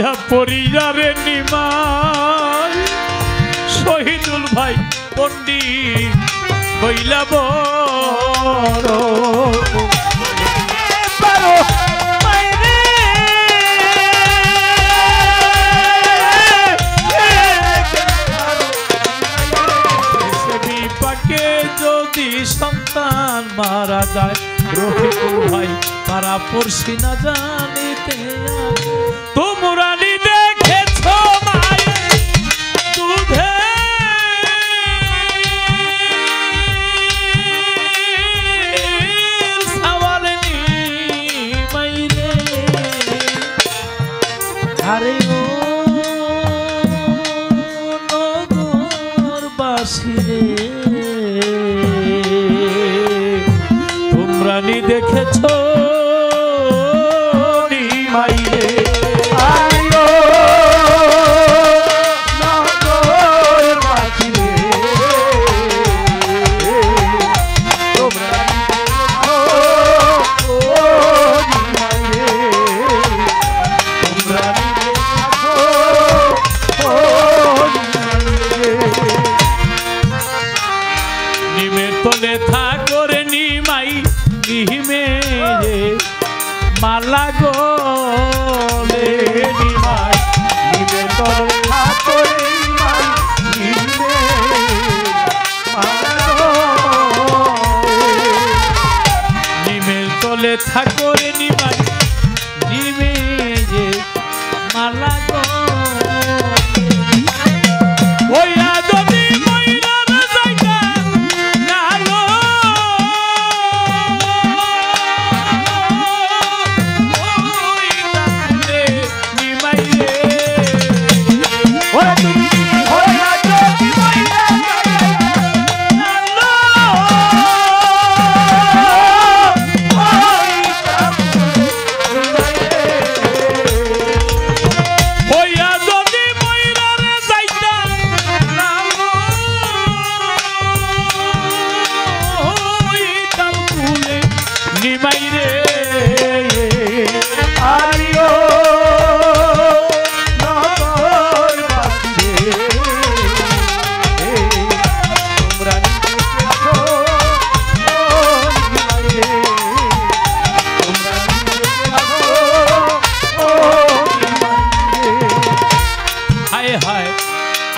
দেখিয়া পরিবারে নিমাই শহীদুল ভাই পণ্ডিত বইলা বড় যদি সন্তান মারা যায় রফিকুল ভাই পারা পড়ছি না জানিতে তোমরা দেখেছ মায়ের দুধে সাওয়ালনি মাইরে আরে ও নগরবাসী রে রানী দেখেছ মাইরে আইও নগর বাসী রে তোমরা নিমের তলে থাকরে নিমাই নিহিমেরে মালা গলে নিমাই নিমের তলে থাকরে নিমাই নিহিমেরে মালা গলে নিমের তলে থাকরে নিমাই নিমেরে মালা গলে ওইয়া যদি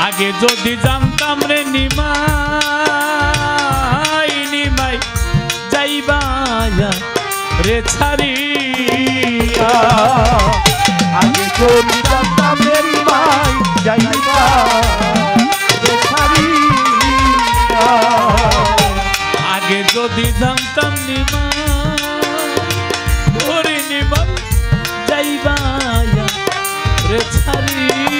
আগে যদি জানতাম রে নিমাই নিমাই যাইবা রে ছাড়িয়া আগে যদি জানতাম রে নিমাই যাইবা রে ছাড়িয়া আগে যদি জানতাম নিমাই ওরে নিমাই যাইবা রে ছাড়িয়া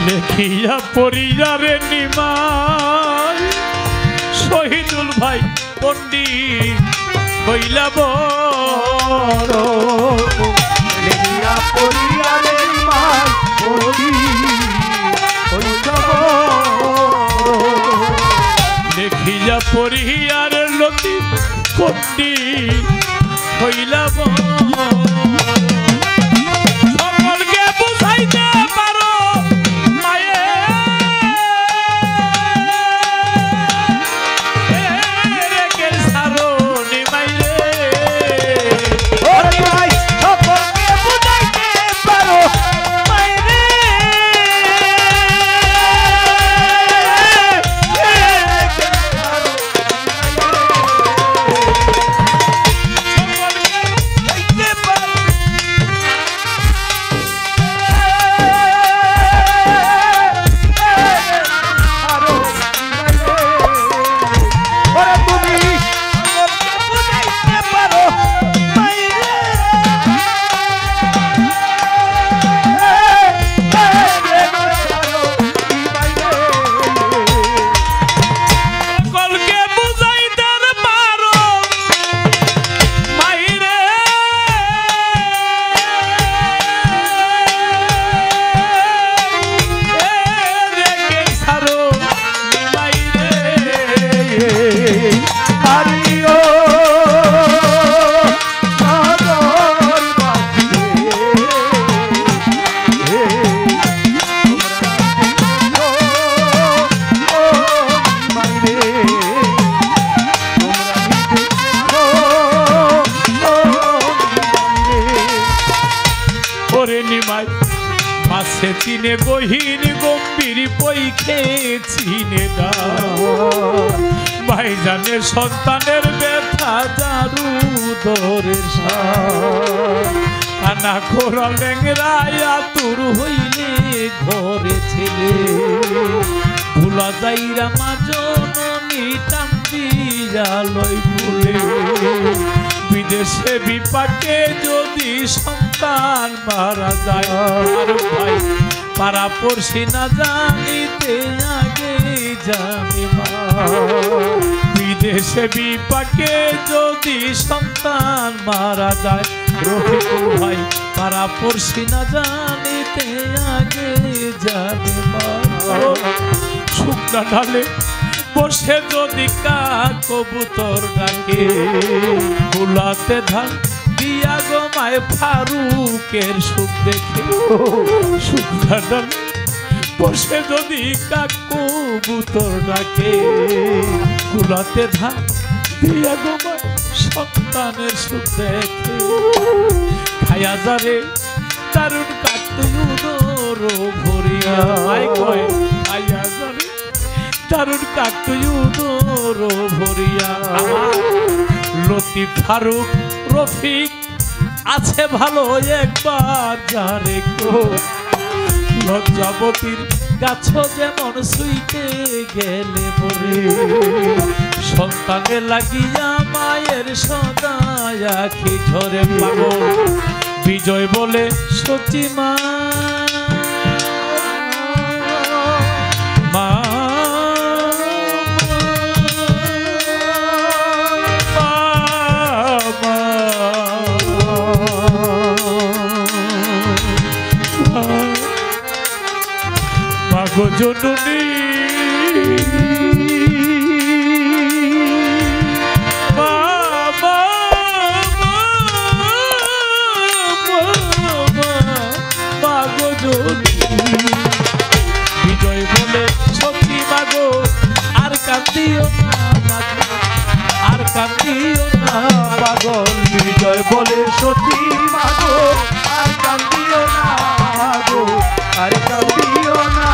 দেখিয়া পরিবারে নিমাই শহীদুল ভাই পণ্ডিত বইলা বড় দেখিয়া পরিবারে নিমাই দেখিয়া পরিবারে লতি পণ্ডিত বইলা বড় চিনে গহীন গম্ভীর পৈখে চিনে না ভাইজানের সন্তানের ব্যথা জারু দরের আনা খোরা লেংরায় আতুর হইলে ঘরে ছেলে ভুলা যাইরা মা জননী টান দিয়া লই ভুলে বিদেশে বিপাকে যদি সন্তান মারা যায় আর ভাই পাড়া পড়শি না জানিতে আগে জানে মা বিদেশে বিপাকে যদি সন্তান মারা যায় রফিকুল ভাই পাড়া পড়শি না জানিতে আগে জানে মা শুকনা ঢালে বসে যদি কাক কবুতর ডাকে বুলাতে ধান দিয়া গো মায় ফারুকের সুখ দেখে শুকনা ঢালে বসে যদি কাক কবুতর ডাকে বুলাতে ধান দিয়া গো মায় সন্তানের সুখ দেখে খায়া যারে দারুণ কাকতে উদর ভরিয়া কয় খায়া যারে দারুণ কাকতে উদর ভরিয়া লতিফ ফারুক রফিক আছে ভালো একবার যারে লজ্জাবতীর গাছ যেমন সুইতে গেলে মরে সন্তানে লাগিয়া মায়ের সদায় আখি ঝরে পাগল বিজয় বলে সচি মা জননী বিজয় বলে সত্যি মাগো আর কান্দিও না আর কান্দিও না পাগল বিজয় বলে সত্যি মাগো আর কান্দিও না মাগো আর কান্দিও না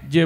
যে